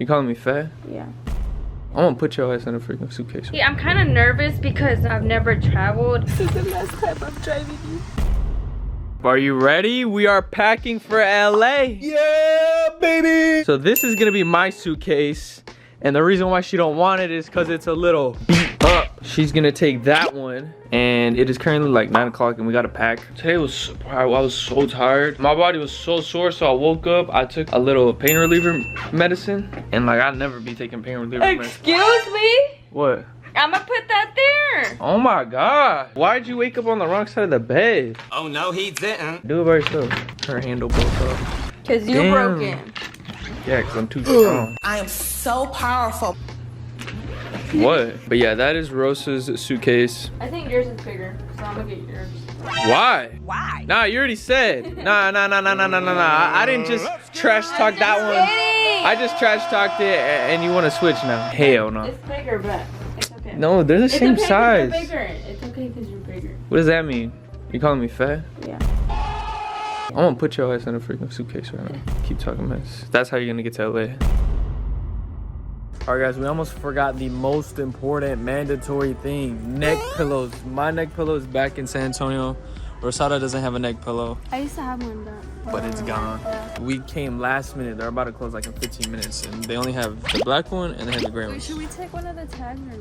You calling me fat? Yeah. I'm gonna put your ass in a freaking suitcase. Yeah, I'm kind of nervous because I've never traveled. This is the last time I'm driving you. Are you ready? We are packing for LA. Yeah, baby. So this is gonna be my suitcase. And the reason why she don't want it is because it's a little beat up. She's gonna take that one. And it is currently like 9 o'clock and we gotta pack. Today I was so tired. My body was so sore, so I woke up. I took a little pain reliever medicine. And like, I'd never be taking pain reliever medicine. Excuse me? What? I'ma put that there. Oh my God. Why'd you wake up on the wrong side of the bed? Oh no, he didn't. Do it by yourself. Her handle broke up. Cause you broken. Yeah, cause I'm too strong. I am so powerful. What? But yeah, that is Rosa's suitcase. I think yours is bigger, so I'm gonna get yours. Why? Why? Nah, you already said. Nah. I didn't just trash talk that one. I just trash talked it and you want to switch now. Hell no. It's bigger, but it's okay. No, they're the same size. It's okay because you're bigger. What does that mean? You calling me fat? Yeah. I'm gonna put your ass in a freaking suitcase right now. Keep talking mess. That's how you're gonna get to LA. Alright guys, we almost forgot the most important mandatory thing. Neck pillows. My neck pillow is back in San Antonio. Rosada doesn't have a neck pillow. I used to have one But it's gone. Yeah. We came last minute. They're about to close like in 15 minutes. And they only have the black one and they have the gray one. Wait, should we take one of the tags or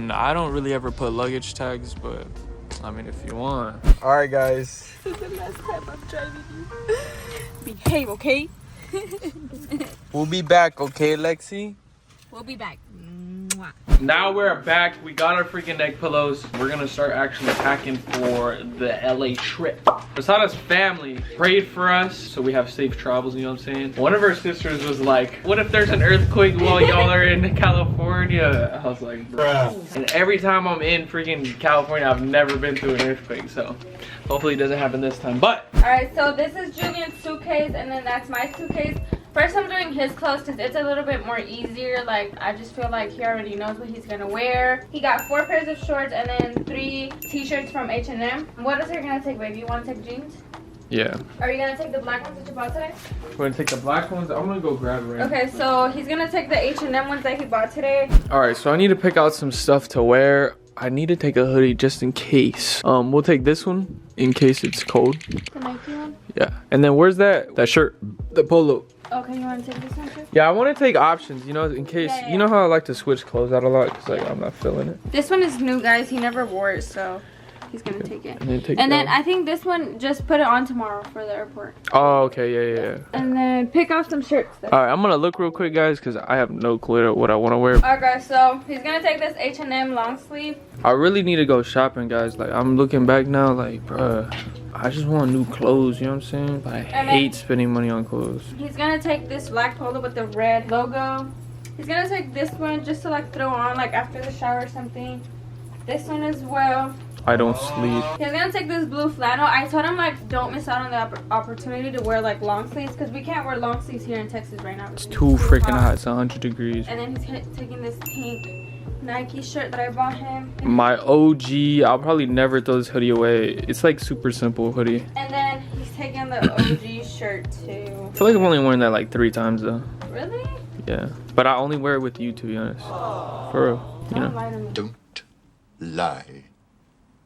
not? I don't really ever put luggage tags, but I mean, if you want. Alright guys. This is the last time I'm driving you. Behave, okay? We'll be back, okay, Lexi? We'll be back. Mwah. Now we're back. We got our freaking neck pillows. We're gonna start actually packing for the LA trip. Rosada's family prayed for us, so we have safe travels, you know what I'm saying? One of her sisters was like, what if there's an earthquake while y'all are in California? I was like, bruh. And every time I'm in freaking California, I've never been through an earthquake, so hopefully it doesn't happen this time. But alright, so this is Julian's suitcase and then that's my suitcase. First I'm doing his clothes because it's a little bit more easier. Like, I just feel like he already knows what he's gonna wear. He got 4 pairs of shorts and then 3 t-shirts from H&M. What else are you gonna take, baby? You wanna take jeans? yeah. Are you gonna take the black ones that you bought today? We're gonna take the black ones. I'm gonna go grab it right now. Okay, so he's gonna take the H&M ones that he bought today. Alright, so I need to pick out some stuff to wear. I need to take a hoodie just in case. We'll take this one in case it's cold. The Nike one? Yeah. And then where's that shirt? The polo. Okay, you want to take this one too? Yeah, I want to take options, you know, in case. Yeah. You know how I like to switch clothes out a lot because like I'm not feeling it. This one is new, guys. He never wore it, so he's gonna take it. And then I think this one, just put it on tomorrow for the airport. Oh, okay, yeah. And then pick out some shirts. All right, I'm gonna look real quick, guys, because I have no clue what I want to wear. Alright, guys, so he's gonna take this H&M long sleeve. I really need to go shopping, guys. Like, I'm looking back now, like, bruh, I just want new clothes, you know what I'm saying? But I hate spending money on clothes. He's gonna take this black polo with the red logo. He's gonna take this one just to like throw on like after the shower or something. This one as well. I don't sleep. He's gonna take this blue flannel. I told him like don't miss out on the opportunity to wear like long sleeves because we can't wear long sleeves here in Texas right now. It's too freaking hot. It's 100 degrees. And then he's taking this pink Nike shirt that I bought him. My OG, I'll probably never throw this hoodie away. It's like super simple hoodie. And then he's taking the OG shirt too. I feel like I'm only wearing that like 3 times though. Really? Yeah. But I only wear it with you, to be honest. For real. You Don't know? lie to me. Don't lie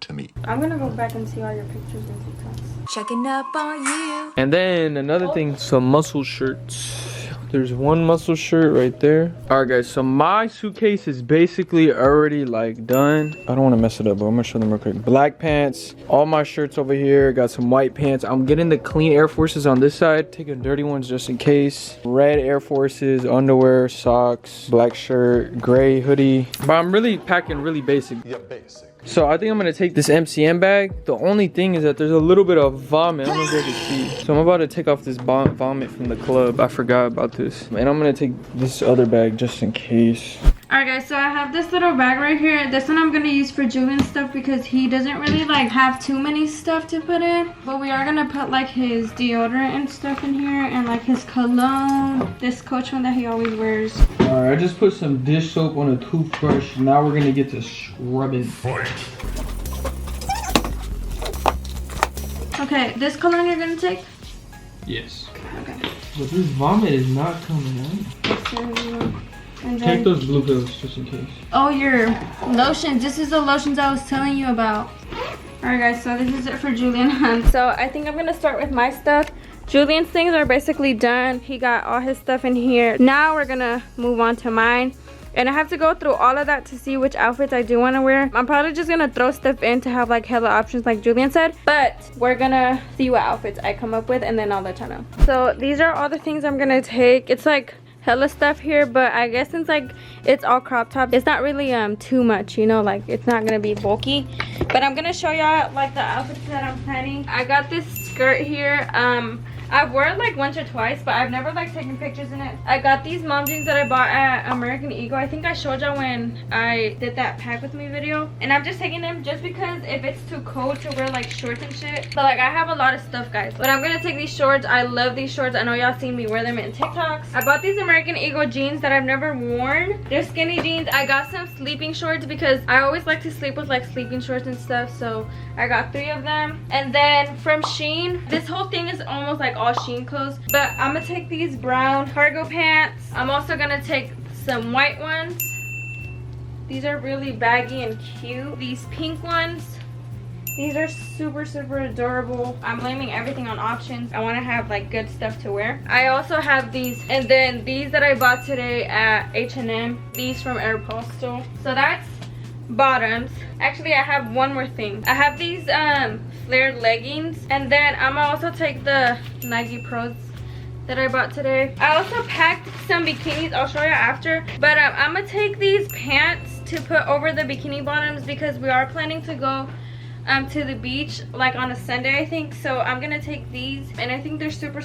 to me. I'm gonna go back and see all your pictures and TikToks. Checking up on you. And then another thing, some muscle shirts. There's one muscle shirt right there. All right, guys, so my suitcase is basically already like done. I don't want to mess it up, but I'm gonna show them real quick. Black pants, all my shirts over here. Got some white pants. I'm getting the clean Air Forces on this side, taking dirty ones just in case. Red Air Forces, underwear, socks, black shirt, gray hoodie. But I'm really packing really basic. Yeah, basic. So I think I'm gonna take this MCM bag. The only thing is that there's a little bit of vomit. I don't know if you can see. So I'm about to take off this vomit from the club. I forgot about this. And I'm gonna take this other bag just in case. Alright guys, so I have this little bag right here. This one I'm going to use for Julian's stuff because he doesn't really like have too many stuff to put in. But we are going to put like his deodorant and stuff in here and like his cologne. This Coach one that he always wears. Alright, I just put some dish soap on a toothbrush. Now we're going to get to scrubbing. Okay, this cologne you're going to take? Yes. Okay. But this vomit is not coming out. And Take those blue pills just in case. oh, your lotions. This is the lotions I was telling you about. Alright guys, so this is it for Julian. So I think I'm gonna start with my stuff. Julian's things are basically done. He got all his stuff in here. Now we're gonna move on to mine. And I have to go through all of that to see which outfits I do want to wear. I'm probably just gonna throw stuff in to have like hella options like Julian said. But we're gonna see what outfits I come up with and then I'll let y'all know. So these are all the things I'm gonna take. It's like hella stuff here, but I guess since like it's all crop top, it's not really too much, you know, like it's not gonna be bulky. But I'm gonna show y'all like the outfits that I'm planning. I got this skirt here. I've worn it like once or twice, but I've never like taken pictures in it. I got these mom jeans that I bought at American Eagle. I think I showed y'all when I did that pack with me video. And I'm just taking them just because if it's too cold to wear like shorts and shit. But like I have a lot of stuff, guys. But I'm gonna take these shorts. I love these shorts. I know y'all seen me wear them in TikToks. I bought these American Eagle jeans that I've never worn. They're skinny jeans. I got some sleeping shorts because I always like to sleep with like sleeping shorts and stuff. So I got 3 of them. And then from Shein, this whole thing is almost like all Shein clothes, but I'm gonna take these brown cargo pants. I'm also gonna take some white ones. These are really baggy and cute. These pink ones, these are super adorable. I'm blaming everything on options. I want to have like good stuff to wear. I also have these, and then these that I bought today at H&M, these from Aeropostale. So that's bottoms. Actually, I have one more thing. I have these flared leggings, and then I'm gonna also take the Nike Pros that I bought today. I also packed some bikinis. I'll show you after, but I'm gonna take these pants to put over the bikini bottoms because we are planning to go to the beach like on a Sunday, I think. So I'm gonna take these, and I think they're super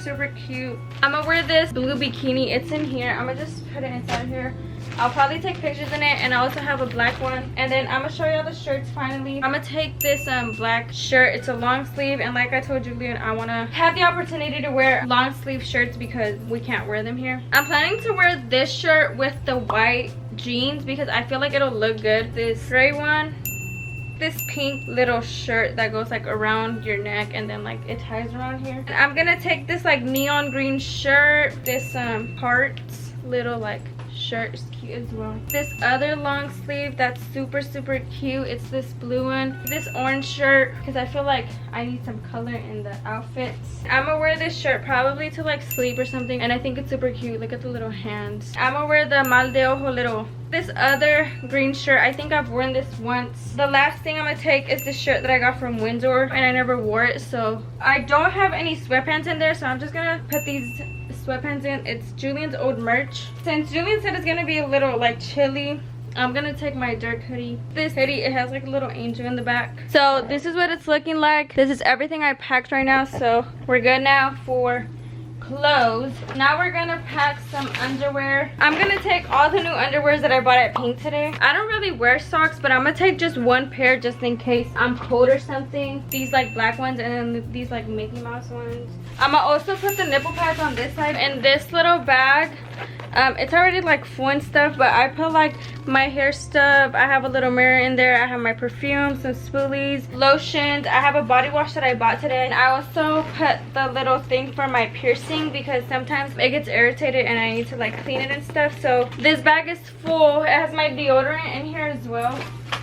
cute. I'm gonna wear this blue bikini. It's in here. I'm gonna just put it inside here. I'll probably take pictures in it, and I also have a black one. And then I'm gonna show y'all the shirts finally. I'm gonna take this black shirt. It's a long sleeve, and like I told Julian, I wanna have the opportunity to wear long sleeve shirts because we can't wear them here. I'm planning to wear this shirt with the white jeans because I feel like it'll look good. This gray one, this pink little shirt that goes like around your neck and then like it ties around here. And I'm gonna take this like neon green shirt, this hearts little like shirt is cute as well. This other long sleeve that's super cute, it's this blue one. This orange shirt because I feel like I need some color in the outfits. I'm gonna wear this shirt probably to like sleep or something, and I think it's super cute. Look at the little hands. I'm gonna wear the mal de ojo little. This other green shirt, I think I've worn this once. The last thing I'm gonna take is this shirt that I got from Windsor, and I never wore it, so I don't have any sweatpants in there, so I'm just gonna put these sweatpants in. It's Julian's old merch. Since Julian said it's gonna be a little like chilly, I'm gonna take my Dirk hoodie. This hoodie, it has like a little angel in the back. So this is what it's looking like. This is everything I packed right now, so we're good now for clothes. Now we're gonna pack some underwear. I'm gonna take all the new underwears that I bought at Pink today. I don't really wear socks, but I'm gonna take just one pair just in case I'm cold or something. These like black ones, and then these like Mickey Mouse ones. I'm gonna also put the nipple pads on this side. In this little bag, it's already like full and stuff, but I put like my hair stuff. I have a little mirror in there. I have my perfume, some spoolies, lotions. I have a body wash that I bought today. And I also put the little thing for my piercing because sometimes it gets irritated and I need to like clean it and stuff. So this bag is full. It has my deodorant in here as well,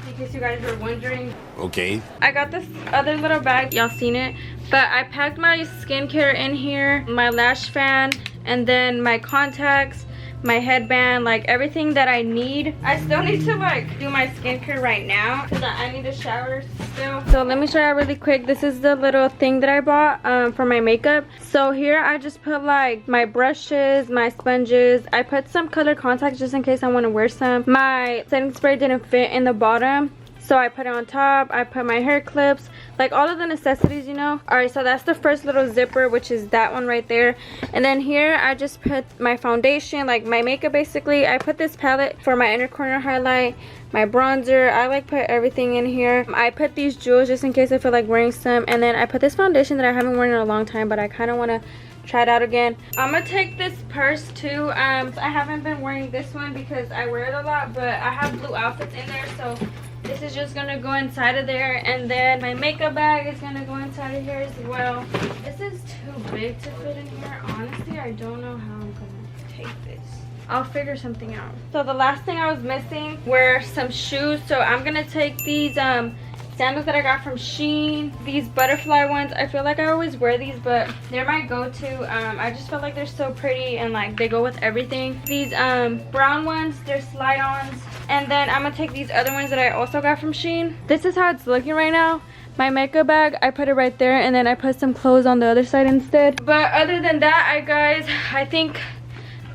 in case you guys were wondering. Okay. I got this other little bag, y'all seen it, but I packed my skincare in here, my lash fan, and then my contacts, my headband, like everything that I need. I still need to like do my skincare right now because I need a shower still. So let me show you really quick. This is the little thing that I bought for my makeup. So here I just put like my brushes, my sponges. I put some colored contacts just in case I want to wear some. My setting spray didn't fit in the bottom, so I put it on top. I put my hair clips, like all of the necessities, you know. Alright, so that's the first little zipper, which is that one right there. And then here I just put my foundation, like my makeup basically. I put this palette for my inner corner highlight, my bronzer. I like put everything in here. I put these jewels just in case I feel like wearing some. And then I put this foundation that I haven't worn in a long time, but I kind of want to try it out again. I'm gonna take this purse too. I haven't been wearing this one because I wear it a lot, but I have blue outfits in there, so This is just gonna go inside of there, and then my makeup bag is gonna go inside of here as well. This is too big to fit in here. Honestly, I don't know how I'm gonna take this. I'll figure something out. So the last thing I was missing were some shoes. So I'm gonna take these sandals that I got from Shein. These butterfly ones. I feel like I always wear these, but they're my go-to. I just feel like they're so pretty and like they go with everything. These brown ones, they're slide-ons. And then I'm gonna take these other ones that I also got from Shein. This is how it's looking right now. My makeup bag, I put it right there, and then I put some clothes on the other side instead. But other than that, guys, I think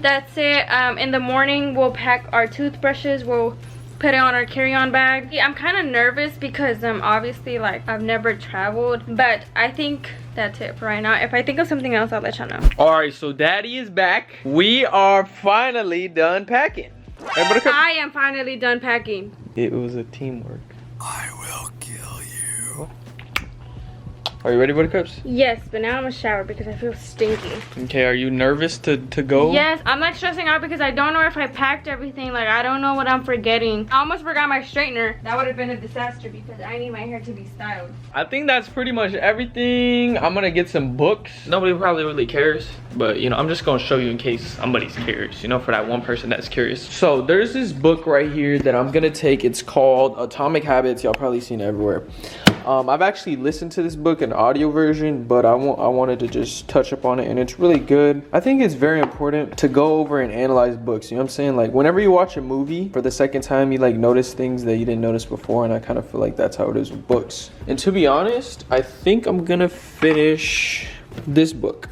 that's it. In the morning, we'll pack our toothbrushes. We'll put it on our carry-on bag. Yeah, I'm kind of nervous because obviously, like, I've never traveled, but I think that's it for right now. If I think of something else, I'll let y'all know. All right, so Daddy is back. We are finally done packing. Hey, Buttercup. I am finally done packing. It was a teamwork. I will kill you. Are you ready, Buttercups? Yes, but now I'm gonna shower because I feel stinky. Okay, are you nervous to go? Yes, I'm like stressing out because I don't know if I packed everything. Like, I don't know what I'm forgetting. I almost forgot my straightener. That would have been a disaster because I need my hair to be styled. I think that's pretty much everything. I'm gonna get some books. Nobody probably really cares, but you know, I'm just gonna show you in case somebody's curious, you know, for that one person that's curious. So there's this book right here that I'm gonna take. It's called Atomic Habits. Y'all probably seen it everywhere. I've actually listened to this book in audio version, but I wanted to just touch up on it, and it's really good. I think it's very important to go over and analyze books, you know what I'm saying? Like, whenever you watch a movie for the second time, you like notice things that you didn't notice before, and I kind of feel like that's how it is with books. And to be honest, I think I'm gonna finish this book.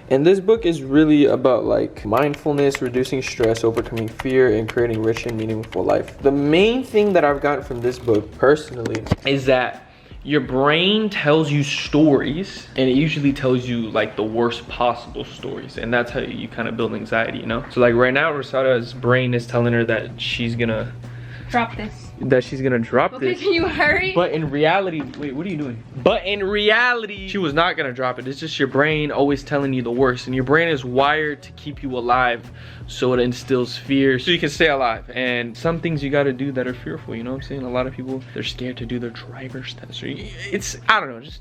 And this book is really about like mindfulness, reducing stress, overcoming fear, and creating rich and meaningful life. The main thing that I've gotten from this book personally is that your brain tells you stories, and it usually tells you like the worst possible stories, and that's how you kind of build anxiety, you know? So like right now, Rosada's brain is telling her that she's gonna Drop this. drop Okay, this. can you hurry? But in reality, wait, what are you doing? But in reality, she was not gonna drop it. It's just your brain always telling you the worst, and your brain is wired to keep you alive, so it instills fear so you can stay alive. And some things you gotta do that are fearful, you know what I'm saying? A lot of people, they're scared to do their driver's test. Or it's, I don't know, just,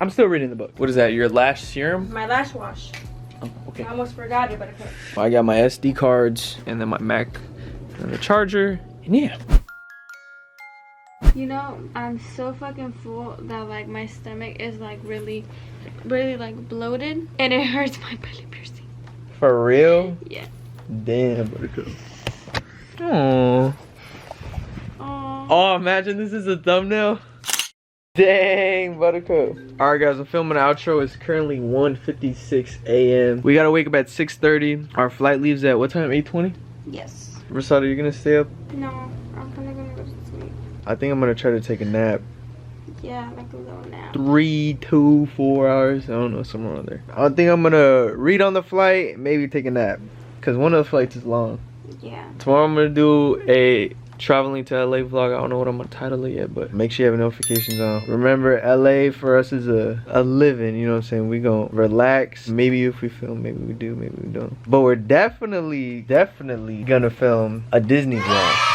I'm still reading the book. What is that, your lash serum? My lash wash. Oh, okay. I almost forgot it, but I could. I got my SD cards, and then my Mac, and the charger, and yeah. You know, I'm so fucking full that like my stomach is like really like bloated, and it hurts my belly piercing. For real? Yeah. Damn, Buttercup. Aww. Aww. Oh, imagine this is a thumbnail. Dang, Buttercup. Alright guys, I'm filming an outro. It's currently 1:56 a.m. We gotta wake up at 6:30. Our flight leaves at what time? 8:20? Yes. Rosada, you gonna stay up? No, I'm probably gonna go to sleep. I think I'm gonna try to take a nap. Yeah, like a little nap. 3, 2, 4 hours. I don't know, somewhere around there. I think I'm gonna read on the flight, maybe take a nap. Cause one of the flights is long. Yeah. Tomorrow I'm gonna do a traveling to LA vlog. I don't know what I'm gonna title it yet, but make sure you have notifications on. Remember, LA for us is a living, you know what I'm saying? We gonna relax. Maybe if we film, maybe we do, maybe we don't. But we're definitely gonna film a Disney vlog.